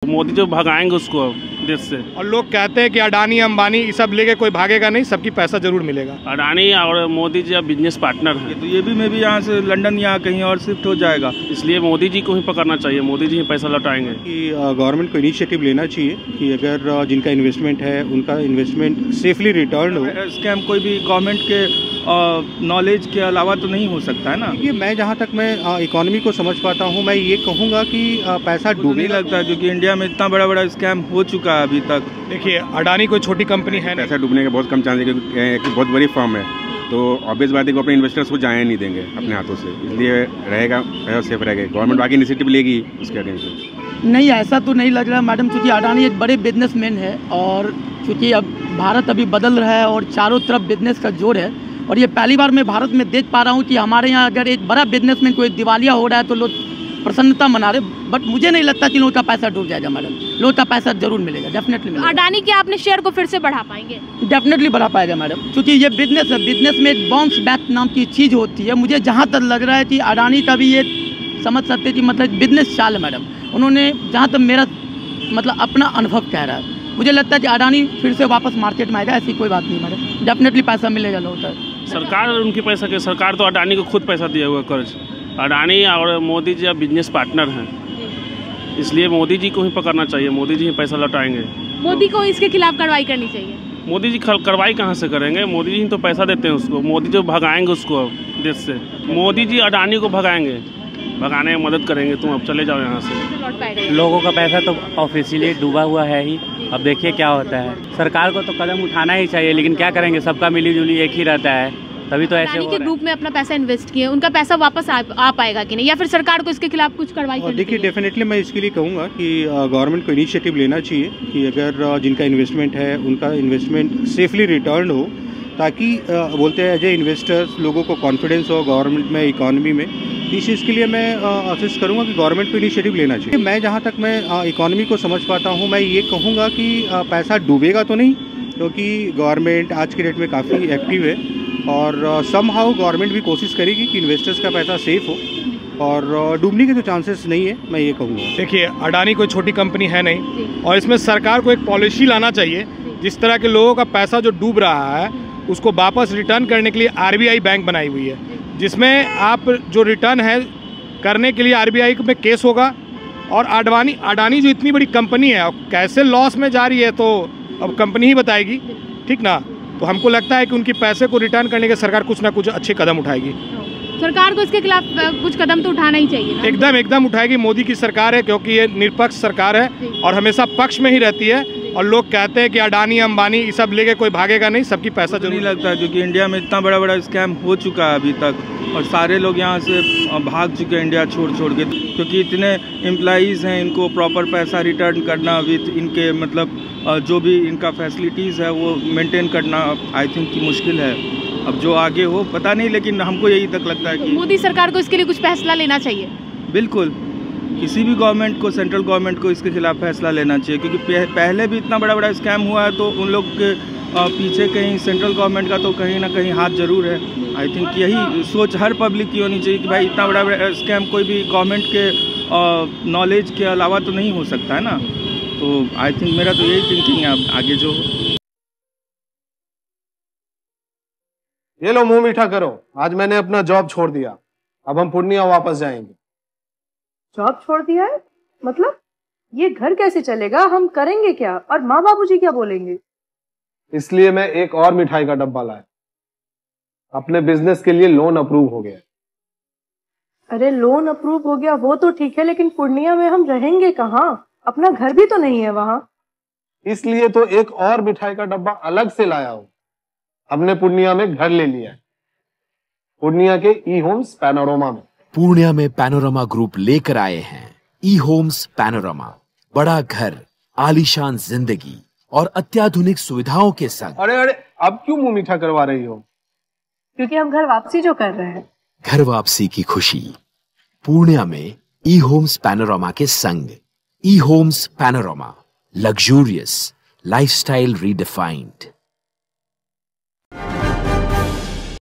मोदी जो भगाएंगे उसको देश से। और लोग कहते हैं कि अडानी अंबानी ये सब लेके कोई भागेगा नहीं, सबकी पैसा जरूर मिलेगा। अडानी और मोदी जी अब बिजनेस पार्टनर हैं, तो ये भी मे भी यहाँ से लंदन या कहीं और शिफ्ट हो जाएगा, इसलिए मोदी जी को ही पकड़ना चाहिए, मोदी जी ही पैसा लौटाएंगे। कि गवर्नमेंट को इनिशिएटिव लेना चाहिए कि अगर जिनका इन्वेस्टमेंट है उनका इन्वेस्टमेंट सेफली रिटर्न हो। स्कैम कोई भी गवर्नमेंट के नॉलेज के अलावा तो नहीं हो सकता है ना। ये मैं जहाँ तक मैं इकोनॉमी को समझ पाता हूँ, मैं ये कहूँगा कि पैसा डूबने लगता है, क्योंकि इंडिया में इतना बड़ा बड़ा स्कैम हो चुका है अभी तक। देखिए अडानी कोई छोटी कंपनी है, पैसा डूबने के बहुत कम चांस है, क्योंकि एक बहुत बड़ी फर्म है, तो ऑब्वियस बात है कि अपने इन्वेस्टर्स को जाने नहीं देंगे अपने हाथों से, इसलिए रहेगा पैसा सेफ रहेगा। गवर्नमेंट बाकी इनिशिएटिव लेगी उसके अगेंस्ट। नहीं, ऐसा तो नहीं लग रहा मैडम, क्योंकि अडानी एक बड़े बिजनेसमैन है और क्योंकि अब भारत अभी बदल रहा है और चारों तरफ बिजनेस का जोर है, और ये पहली बार मैं भारत में देख पा रहा हूँ कि हमारे यहाँ अगर एक बड़ा बिजनेसमैन कोई दिवालिया हो रहा है तो लोग प्रसन्नता मना रहे, बट मुझे नहीं लगता कि लोगों का पैसा डूब जाएगा मैडम, लोगों का पैसा जरूर मिलेगा, डेफिनेटली मिलेगा। अडानी के आपने शेयर को फिर से बढ़ा पाएंगे? डेफिनेटली बढ़ा पाएगा मैडम, क्योंकि ये बिजनेस है, बिजनेस में एक बाउंस बैक नाम की चीज़ होती है। मुझे जहाँ तक लग रहा है कि अडानी का भी ये समझ सकते हैं कि मतलब बिजनेस चाल है मैडम, उन्होंने जहाँ तक मेरा मतलब अपना अनुभव कह रहा है, मुझे लगता है कि अडानी फिर से वापस मार्केट में आएगा, ऐसी कोई बात नहीं मैडम, डेफिनेटली पैसा मिलेगा लोगों का। सरकार उनकी पैसा के, सरकार तो अडानी को खुद पैसा दिया हुआ कर्ज। अडानी और मोदी जी अब बिजनेस पार्टनर हैं, इसलिए मोदी जी को ही पकड़ना चाहिए, मोदी जी ही पैसा लौटाएंगे। मोदी को इसके खिलाफ कार्रवाई करनी चाहिए। मोदी जी कार्रवाई कहाँ से करेंगे, मोदी जी ही तो पैसा देते हैं उसको, मोदी जो भगाएंगे उसको देश से। मोदी जी अडानी को भगाएंगे, भगाने में मदद करेंगे, तुम अब चले जाओ यहाँ से। लोगों का पैसा तो ऑफिशियली डूबा हुआ है ही, अब देखिए क्या होता है। सरकार को तो कदम उठाना ही चाहिए, लेकिन क्या करेंगे, सबका मिली जुली एक ही रहता है, तभी तो ऐसे के ग्रुप में अपना पैसा इन्वेस्ट किए, उनका पैसा वापस आ पाएगा कि नहीं, या फिर सरकार को इसके खिलाफ कुछ कार्रवाई करनी चाहिए? देखिए डेफिनेटली मैं इसके लिए कहूँगा कि गवर्नमेंट को इनिशिएटिव लेना चाहिए कि अगर जिनका इन्वेस्टमेंट है उनका इन्वेस्टमेंट सेफली रिटर्न हो, ताकि बोलते हैं एज ए इन्वेस्टर्स लोगों को कॉन्फिडेंस हो गवर्नमेंट में, इकोनॉमी में। इस चीज़ के लिए मैं असिस्ट करूँगा कि गवर्नमेंट को इनिशिएटिव लेना चाहिए। मैं जहाँ तक मैं इकोनॉमी को समझ पाता हूँ, मैं ये कहूँगा कि पैसा डूबेगा तो नहीं, क्योंकि गवर्नमेंट आज की डेट में काफ़ी एक्टिव है और समहाउ गवर्नमेंट भी कोशिश करेगी कि इन्वेस्टर्स का पैसा सेफ हो और डूबने के तो चांसेस नहीं है, मैं ये कहूँगा। देखिए अडानी कोई छोटी कंपनी है नहीं, और इसमें सरकार को एक पॉलिसी लाना चाहिए, जिस तरह के लोगों का पैसा जो डूब रहा है उसको वापस रिटर्न करने के लिए आरबीआई बैंक बनाई हुई है, जिसमें आप जो रिटर्न है करने के लिए आरबीआई में केस होगा। और अडानी जो इतनी बड़ी कंपनी है कैसे लॉस में जा रही है तो अब कंपनी ही बताएगी, ठीक ना। तो हमको लगता है कि उनके पैसे को रिटर्न करने के सरकार कुछ ना कुछ अच्छे कदम उठाएगी। सरकार को इसके खिलाफ कुछ कदम तो उठाना ही चाहिए ना? एकदम उठाएगी। मोदी की सरकार है, क्योंकि ये निष्पक्ष सरकार है और हमेशा पक्ष में ही रहती है, और लोग कहते हैं कि अडानी अंबानी ये सब लेके कोई भागेगा नहीं, सबकी पैसा जरूर नहीं लगता है, क्योंकि इंडिया में इतना बड़ा बड़ा स्कैम हो चुका है अभी तक, और सारे लोग यहाँ से भाग चुके हैं इंडिया छोड़ के, क्योंकि इतने एम्प्लॉइज़ हैं, इनको प्रॉपर पैसा रिटर्न करना विथ इनके मतलब जो भी इनका फैसिलिटीज़ है वो मेंटेन करना आई थिंक कि मुश्किल है। अब जो आगे हो पता नहीं, लेकिन हमको यही तक लगता है कि मोदी सरकार को इसके लिए कुछ फैसला लेना चाहिए। बिल्कुल, किसी भी गवर्नमेंट को, सेंट्रल गवर्नमेंट को इसके खिलाफ फैसला लेना चाहिए, क्योंकि पहले भी इतना बड़ा बड़ा स्कैम हुआ है, तो उन लोग के पीछे कहीं सेंट्रल गवर्नमेंट का तो कहीं ना कहीं हाथ जरूर है। आई थिंक यही सोच हर पब्लिक की होनी चाहिए कि भाई इतना बड़ा बड़ा स्कैम कोई भी गवर्नमेंट के नॉलेज के अलावा तो नहीं हो सकता है ना। तो आई थिंक मेरा तो यही थिंकिंग है आगे जो। ये लो मुंह मीठा करो, आज मैंने अपना जॉब छोड़ दिया, अब हम पूर्णिया वापस जाएंगे। जॉब छोड़ दिया है मतलब? ये घर कैसे चलेगा, हम करेंगे क्या, और माँ बाबूजी क्या बोलेंगे? इसलिए मैं एक और मिठाई का डब्बा लाया, अपने बिजनेस के लिए लोन अप्रूव हो गया। अरे लोन अप्रूव हो गया वो तो ठीक है, लेकिन पूर्णिया में हम रहेंगे कहाँ? अपना घर भी तो नहीं है वहाँ। इसलिए तो एक और मिठाई का डब्बा अलग से लाया हूँ, हमने पूर्णिया में घर ले लिया है, पूर्णिया के ई होम्स पैनोरमा में। पूर्णिया में पैनोरमा ग्रुप लेकर आए हैं ई होम्स पैनोरमा, बड़ा घर, आलीशान जिंदगी और अत्याधुनिक सुविधाओं के संग। अरे अब क्यों मुंह मीठा करवा रही हो? क्योंकि हम घर वापसी जो कर रहे हैं। घर वापसी की खुशी पूर्णिया में ई होम्स पैनोरमा के संग। E Homes Panorama, luxurious lifestyle redefined.